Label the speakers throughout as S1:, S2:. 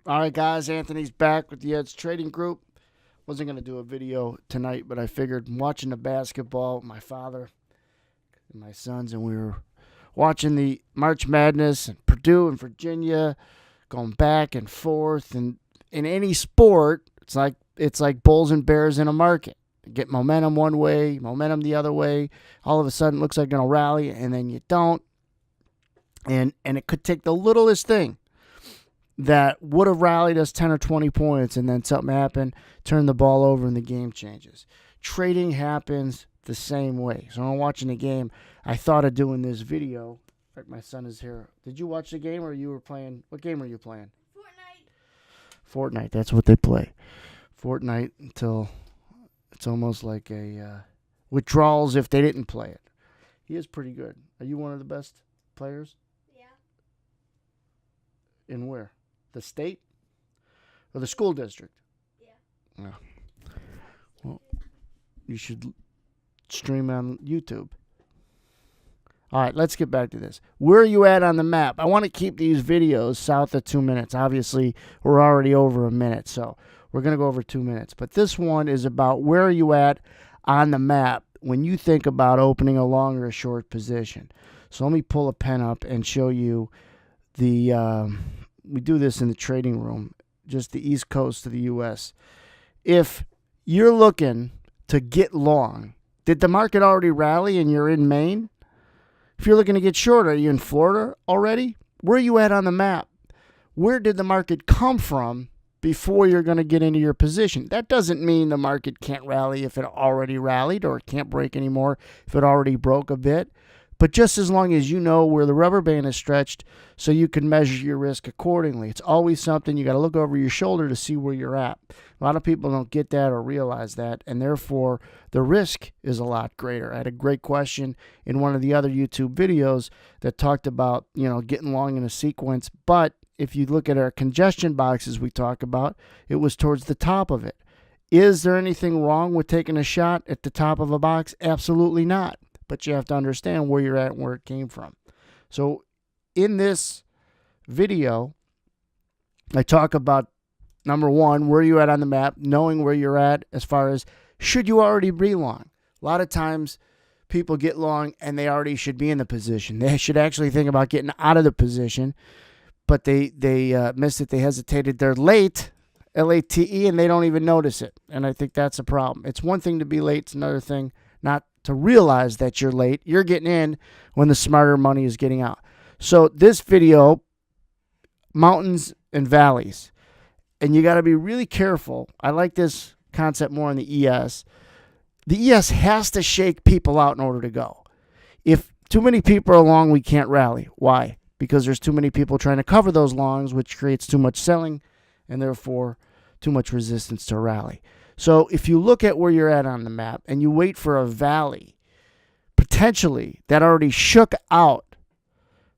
S1: All right, guys. Anthony's back with the Edge Trading Group. Wasn't going to do a video tonight, but I figured watching the basketball with my father and my sons, and we were watching the March Madness and Purdue and Virginia going back and forth. And in any sport, it's like bulls and bears in a market. You get momentum one way, momentum the other way. All of a sudden, it looks like you're going to rally, and then you don't. And it could take the littlest thing that would have rallied us 10 or 20 points, and then something happened, turned the ball over, and the game changes. Trading happens the same way. So when I'm watching the game, I thought of doing this video. Like, my son is here. Did you watch the game, or you were playing? What game were you playing? Fortnite. That's what they play. Fortnite until it's almost like a withdrawals if they didn't play it. He is pretty good. Are you one of the best players?
S2: Yeah.
S1: In where? The state? Or the school district?
S2: Yeah.
S1: Yeah. Well, you should stream on YouTube. All right, let's get back to this. Where are you at on the map? I want to keep these videos south of 2 minutes. Obviously, we're already over a minute, so we're going to go over 2 minutes. But this one is about where are you at on the map when you think about opening a long or a short position. So let me pull a pen up and show you the we do this in the trading room, just the East Coast of the U.S. If you're looking to get long, did the market already rally and you're in Maine? If you're looking to get short, are you in Florida already? Where are you at on the map? Where did the market come from before you're going to get into your position? That doesn't mean the market can't rally if it already rallied, or it can't break anymore if it already broke a bit. But just as long as you know where the rubber band is stretched, so you can measure your risk accordingly. It's always something you got to look over your shoulder to see where you're at. A lot of people don't get that or realize that, and therefore the risk is a lot greater. I had a great question in one of the other YouTube videos that talked about, getting long in a sequence. But if you look at our congestion boxes we talk about, it was towards the top of it. Is there anything wrong with taking a shot at the top of a box? Absolutely not. But you have to understand where you're at and where it came from. So in this video, I talk about, number one, where you at on the map, knowing where you're at as far as should you already be long. A lot of times people get long and they already should be in the position. They should actually think about getting out of the position, but they missed it. They hesitated. They're late, L-A-T-E, and they don't even notice it. And I think that's a problem. It's one thing to be late. It's another thing not to realize that you're late. You're getting in when the smarter money is getting out. So this video, mountains and valleys, and you got to be really careful. I like this concept more in the ES. The ES has to shake people out in order to go. If too many people are long, we can't rally. Why? Because there's too many people trying to cover those longs, which creates too much selling and therefore too much resistance to rally. So if you look at where you're at on the map and you wait for a valley, potentially that already shook out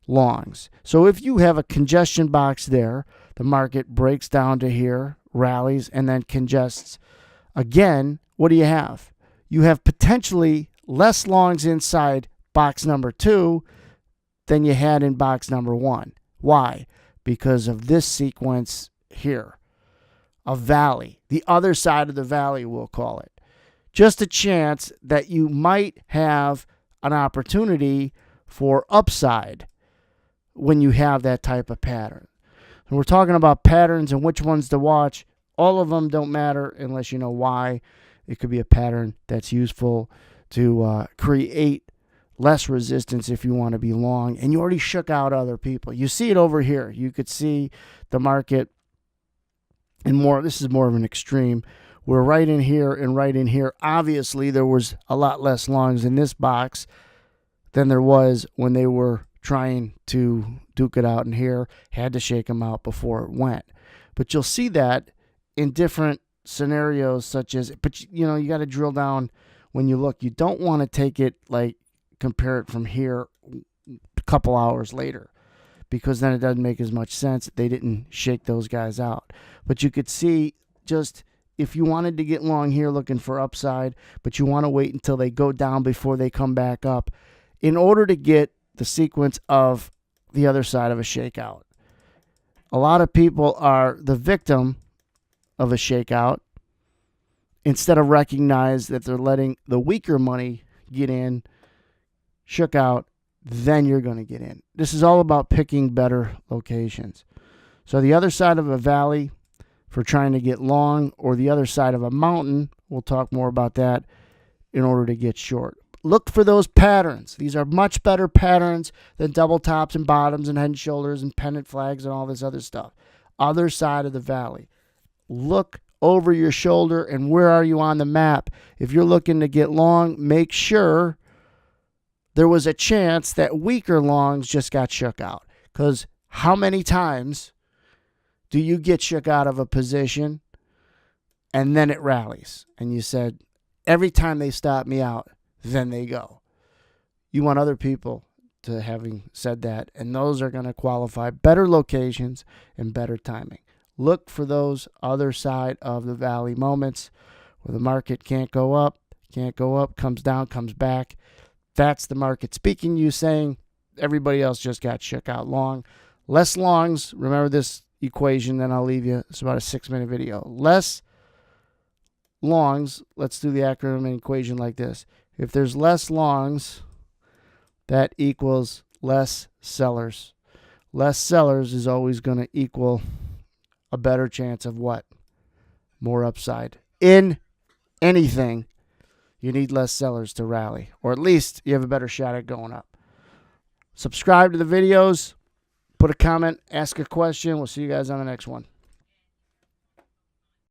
S1: longs. So if you have a congestion box there, the market breaks down to here, rallies, and then congests again, what do you have? You have potentially less longs inside box number 2 than you had in box number 1. Why? Because of this sequence here. A valley, the other side of the valley, we'll call it. Just a chance that you might have an opportunity for upside when you have that type of pattern. And we're talking about patterns and which ones to watch. All of them don't matter unless you know why. It could be a pattern that's useful to create less resistance if you want to be long, and you already shook out other people. You see it over here. You could see the market. And more, this is more of an extreme. We're right in here and right in here. Obviously, there was a lot less longs in this box than there was when they were trying to duke it out in here. Had to shake them out before it went. But you'll see that in different scenarios, such as, but you got to drill down when you look. You don't want to take it like compare it from here a couple hours later, because then it doesn't make as much sense. They didn't shake those guys out. But you could see, just if you wanted to get long here looking for upside, but you want to wait until they go down before they come back up in order to get the sequence of the other side of a shakeout. A lot of people are the victim of a shakeout instead of recognize that they're letting the weaker money get in, shook out, then you're going to get in. This is all about picking better locations. So the other side of a valley for trying to get long, or the other side of a mountain, we'll talk more about that, in order to get short. Look for those patterns. These are much better patterns than double tops and bottoms and head and shoulders and pennant flags and all this other stuff. Other side of the valley. Look over your shoulder and where are you on the map. If you're looking to get long, make sure there was a chance that weaker longs just got shook out. Because how many times do you get shook out of a position and then it rallies? And you said, every time they stop me out, then they go. You want other people to having said that, and those are going to qualify better locations and better timing. Look for those other side of the valley moments where the market can't go up, comes down, comes back. That's the market speaking to you, saying everybody else just got shook out long. Less longs, remember this equation, then I'll leave you. It's about a 6-minute video. Less longs, let's do the acronym and equation like this. If there's less longs, that equals less sellers. Less sellers is always going to equal a better chance of what? More upside. In anything, you need less sellers to rally, or at least you have a better shot at going up. Subscribe to the videos, put a comment, ask a question. We'll see you guys on the next one.